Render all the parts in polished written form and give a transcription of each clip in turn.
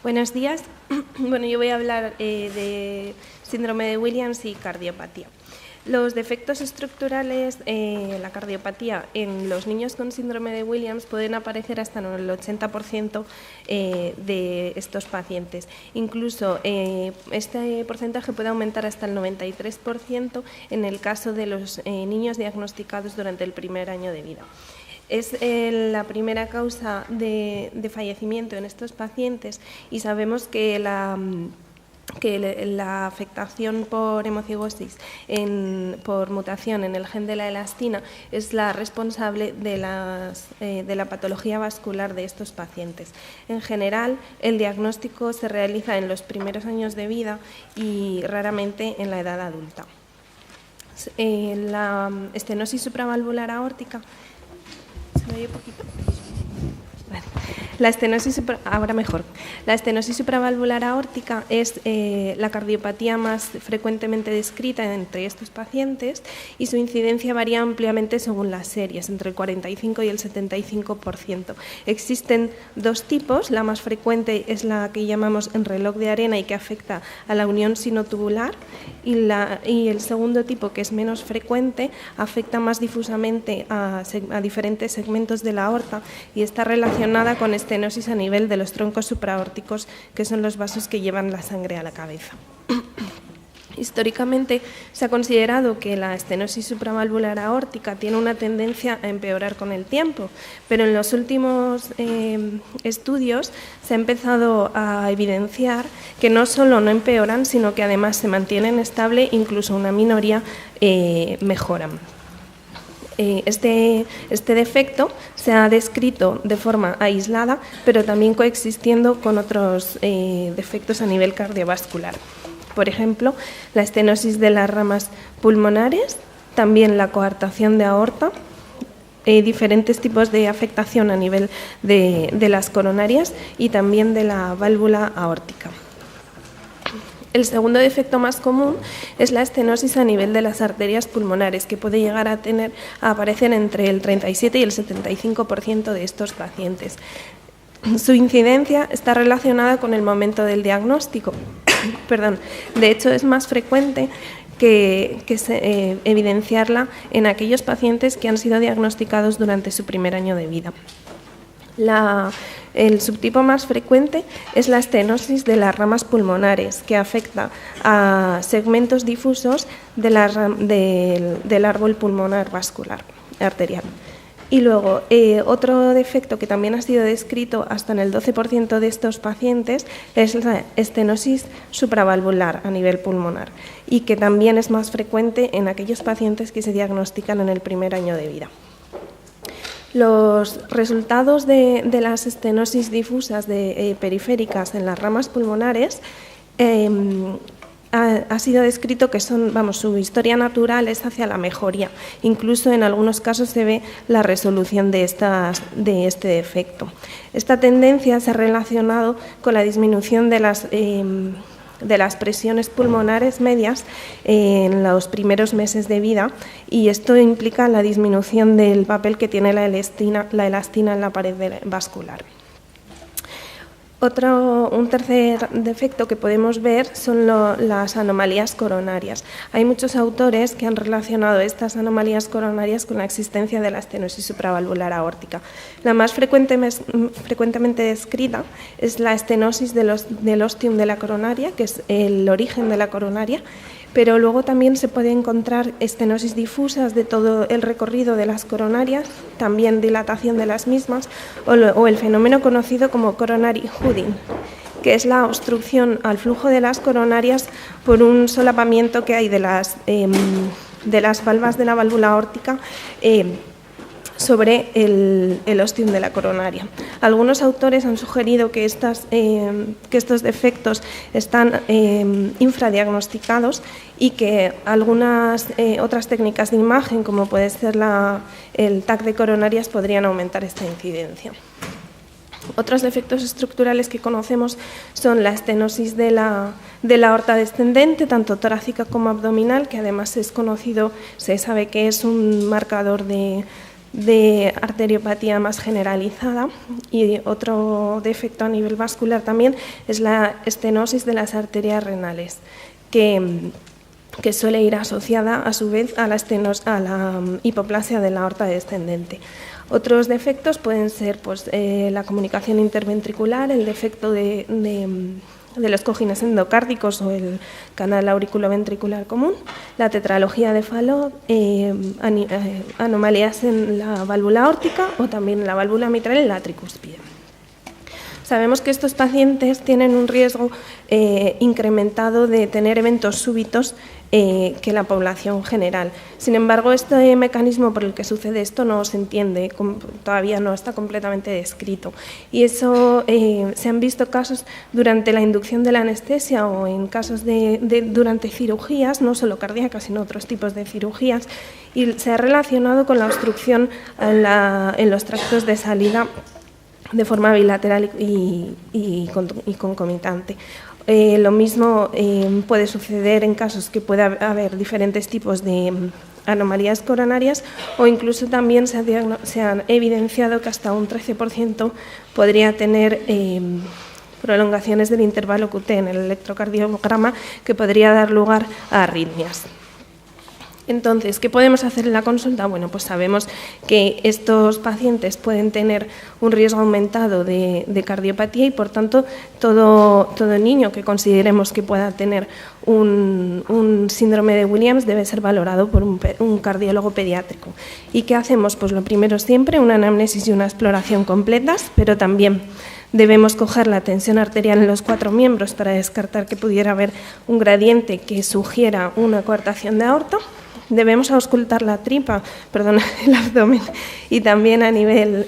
Buenos días. Bueno, yo voy a hablar de síndrome de Williams y cardiopatía. Los defectos estructurales, la cardiopatía en los niños con síndrome de Williams pueden aparecer hasta en el 80% de estos pacientes. Incluso este porcentaje puede aumentar hasta el 93% en el caso de los niños diagnosticados durante el primer año de vida. Es la primera causa de fallecimiento en estos pacientes y sabemos que la afectación por hemocigosis, por mutación en el gen de la elastina, es la responsable de la patología vascular de estos pacientes. En general, el diagnóstico se realiza en los primeros años de vida y raramente en la edad adulta. La estenosis supravalvular aórtica. ¿Se me oye poquito? Vale. La estenosis supravalvular aórtica es la cardiopatía más frecuentemente descrita entre estos pacientes y su incidencia varía ampliamente según las series, entre el 45 y el 75%. Existen dos tipos, la más frecuente es la que llamamos en reloj de arena y que afecta a la unión sinotubular y el segundo tipo, que es menos frecuente, afecta más difusamente a diferentes segmentos de la aorta y está relacionada con estenosis a nivel de los troncos supraórticos, que son los vasos que llevan la sangre a la cabeza. Históricamente se ha considerado que la estenosis supravalvular aórtica tiene una tendencia a empeorar con el tiempo, pero en los últimos estudios se ha empezado a evidenciar que no solo no empeoran, sino que además se mantienen estable, incluso una minoría mejoran. Este defecto se ha descrito de forma aislada, pero también coexistiendo con otros defectos a nivel cardiovascular. Por ejemplo, la estenosis de las ramas pulmonares, también la coartación de aorta, diferentes tipos de afectación a nivel de las coronarias y también de la válvula aórtica. El segundo defecto más común es la estenosis a nivel de las arterias pulmonares, que puede llegar a aparecer entre el 37 y el 75% de estos pacientes. Su incidencia está relacionada con el momento del diagnóstico. De hecho, es más frecuente evidenciarla en aquellos pacientes que han sido diagnosticados durante su primer año de vida. El subtipo más frecuente es la estenosis de las ramas pulmonares, que afecta a segmentos difusos del árbol pulmonar vascular arterial. Y luego, otro defecto que también ha sido descrito hasta en el 12% de estos pacientes es la estenosis supravalvular a nivel pulmonar y que también es más frecuente en aquellos pacientes que se diagnostican en el primer año de vida. Los resultados de las estenosis difusas periféricas en las ramas pulmonares ha sido descrito que su historia natural es hacia la mejoría. Incluso en algunos casos se ve la resolución de este defecto. Esta tendencia se ha relacionado con la disminución de las presiones pulmonares medias en los primeros meses de vida, y esto implica la disminución del papel que tiene la elastina en la pared vascular. Un tercer defecto que podemos ver son las anomalías coronarias. Hay muchos autores que han relacionado estas anomalías coronarias con la existencia de la estenosis supravalvular aórtica. La más frecuentemente descrita es la estenosis del ostium de la coronaria, que es el origen de la coronaria, pero luego también se puede encontrar estenosis difusas de todo el recorrido de las coronarias, también dilatación de las mismas, o el fenómeno conocido como coronary hooding, que es la obstrucción al flujo de las coronarias por un solapamiento que hay de las valvas de la válvula aórtica sobre el ostium de la coronaria. Algunos autores han sugerido que estos defectos están infradiagnosticados y que algunas otras técnicas de imagen, como puede ser el TAC de coronarias, podrían aumentar esta incidencia. Otros defectos estructurales que conocemos son la estenosis de la aorta descendente, tanto torácica como abdominal, que además es conocido, se sabe que es un marcador de de arteriopatía más generalizada, y otro defecto a nivel vascular también es la estenosis de las arterias renales, que suele ir asociada a su vez a la hipoplasia de la aorta descendente. Otros defectos pueden ser pues, la comunicación interventricular, el defecto de los cojines endocárdicos o el canal auriculoventricular común, la tetralogía de Fallot, anomalías en la válvula aórtica o también en la válvula mitral y la tricúspide. Sabemos que estos pacientes tienen un riesgo incrementado de tener eventos súbitos que la población general. Sin embargo, este mecanismo por el que sucede esto no se entiende, todavía no está completamente descrito. Y eso se han visto casos durante la inducción de la anestesia o en casos durante cirugías, no solo cardíacas, sino otros tipos de cirugías, y se ha relacionado con la obstrucción en los tractos de salida de forma bilateral y concomitante. Lo mismo puede suceder en casos que pueda haber diferentes tipos de anomalías coronarias, o incluso también se han evidenciado que hasta un 13% podría tener prolongaciones del intervalo QT en el electrocardiograma, que podría dar lugar a arritmias. Entonces, ¿qué podemos hacer en la consulta? Bueno, pues sabemos que estos pacientes pueden tener un riesgo aumentado de cardiopatía y, por tanto, todo niño que consideremos que pueda tener un síndrome de Williams debe ser valorado por un cardiólogo pediátrico. ¿Y qué hacemos? Pues lo primero siempre, una anamnesis y una exploración completas, pero también debemos coger la tensión arterial en los 4 miembros para descartar que pudiera haber un gradiente que sugiera una coartación de aorta. Debemos auscultar el abdomen y también a nivel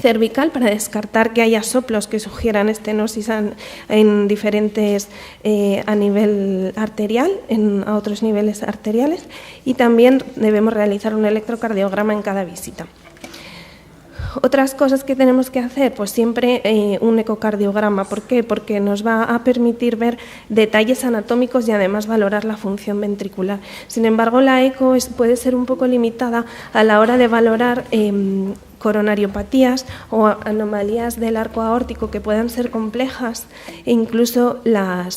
cervical para descartar que haya soplos que sugieran estenosis en diferentes a nivel arterial, a otros niveles arteriales, y también debemos realizar un electrocardiograma en cada visita. Otras cosas que tenemos que hacer, pues siempre un ecocardiograma. ¿Por qué? Porque nos va a permitir ver detalles anatómicos y además valorar la función ventricular. Sin embargo, la eco puede ser un poco limitada a la hora de valorar coronariopatías o anomalías del arco aórtico que puedan ser complejas, e incluso la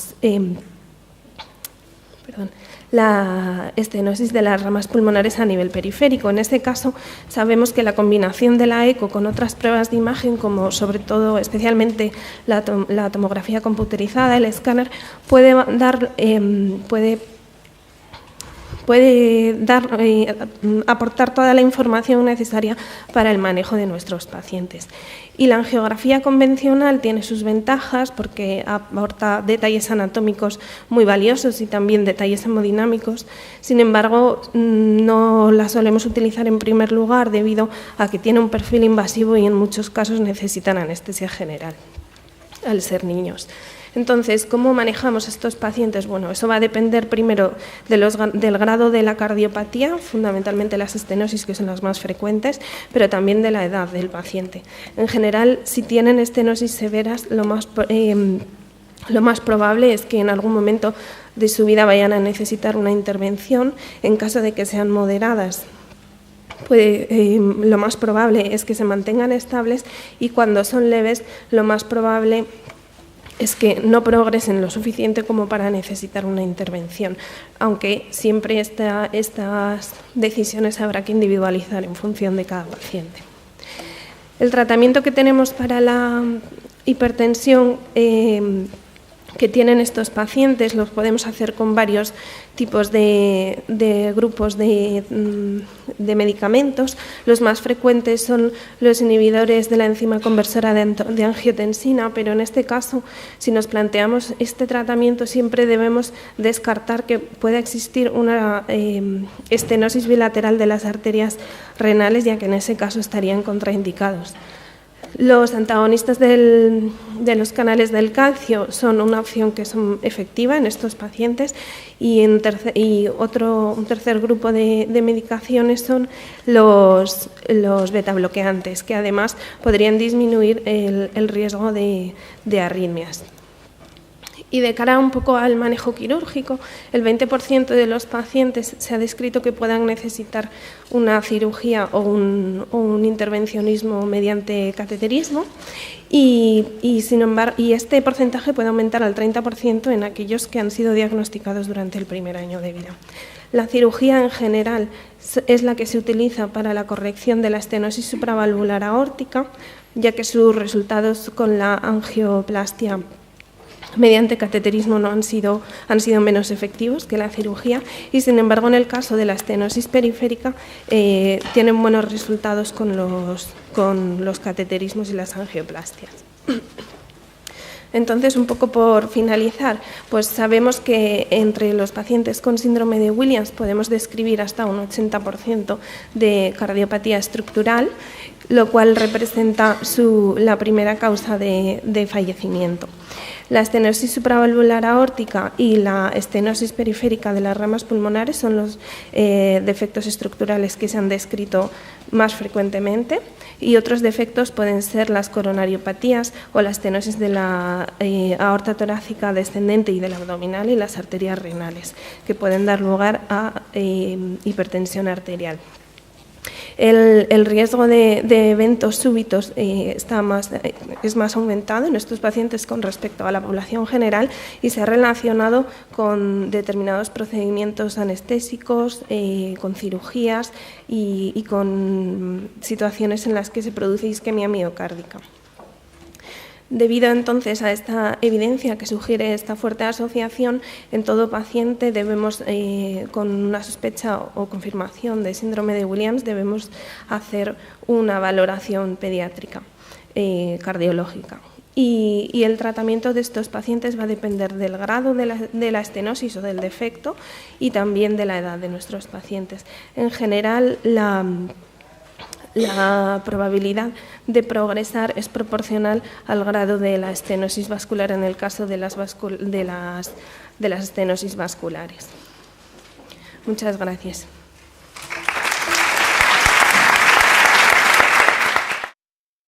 estenosis de las ramas pulmonares a nivel periférico. En este caso, sabemos que la combinación de la eco con otras pruebas de imagen, como sobre todo, especialmente la tomografía computerizada, el escáner, puede aportar toda la información necesaria para el manejo de nuestros pacientes. Y la angiografía convencional tiene sus ventajas porque aporta detalles anatómicos muy valiosos y también detalles hemodinámicos. Sin embargo, no la solemos utilizar en primer lugar debido a que tiene un perfil invasivo y en muchos casos necesitan anestesia general al ser niños. Entonces, ¿cómo manejamos estos pacientes? Bueno, eso va a depender primero del grado de la cardiopatía, fundamentalmente las estenosis, que son las más frecuentes, pero también de la edad del paciente. En general, si tienen estenosis severas, lo más probable es que en algún momento de su vida vayan a necesitar una intervención. En caso de que sean moderadas, lo más probable es que se mantengan estables, y cuando son leves, lo más probable es que no progresen lo suficiente como para necesitar una intervención, aunque siempre estas decisiones habrá que individualizar en función de cada paciente. El tratamiento que tenemos para la hipertensión que tienen estos pacientes los podemos hacer con varios tipos de grupos de medicamentos. Los más frecuentes son los inhibidores de la enzima conversora de angiotensina, pero en este caso, si nos planteamos este tratamiento, siempre debemos descartar que pueda existir una estenosis bilateral de las arterias renales, ya que en ese caso estarían contraindicados. Los antagonistas de los canales del calcio son una opción que son efectiva en estos pacientes, y un tercer grupo de medicaciones son los betabloqueantes, que además podrían disminuir el riesgo de arritmias. Y de cara un poco al manejo quirúrgico, el 20% de los pacientes se ha descrito que puedan necesitar una cirugía o un intervencionismo mediante cateterismo y este porcentaje puede aumentar al 30% en aquellos que han sido diagnosticados durante el primer año de vida. La cirugía en general es la que se utiliza para la corrección de la estenosis supravalvular aórtica, ya que sus resultados con la angioplastia mediante cateterismo han sido menos efectivos que la cirugía y, sin embargo, en el caso de la estenosis periférica tienen buenos resultados con los cateterismos y las angioplastias. Entonces, un poco por finalizar, pues sabemos que entre los pacientes con síndrome de Williams podemos describir hasta un 80% de cardiopatía estructural, lo cual representa la primera causa de fallecimiento. La estenosis supravalvular aórtica y la estenosis periférica de las ramas pulmonares son los defectos estructurales que se han descrito más frecuentemente, y otros defectos pueden ser las coronariopatías o la estenosis de la aorta torácica descendente y del abdominal y las arterias renales, que pueden dar lugar a hipertensión arterial. El riesgo de eventos súbitos es más aumentado en estos pacientes con respecto a la población general y se ha relacionado con determinados procedimientos anestésicos, con cirugías y con situaciones en las que se produce isquemia miocárdica. Debido entonces a esta evidencia que sugiere esta fuerte asociación, en todo paciente debemos, con una sospecha o confirmación de síndrome de Williams, debemos hacer una valoración pediátrica cardiológica. Y el tratamiento de estos pacientes va a depender del grado de la estenosis o del defecto y también de la edad de nuestros pacientes. En general, la probabilidad de progresar es proporcional al grado de la estenosis vascular en el caso de las estenosis vasculares. Muchas gracias.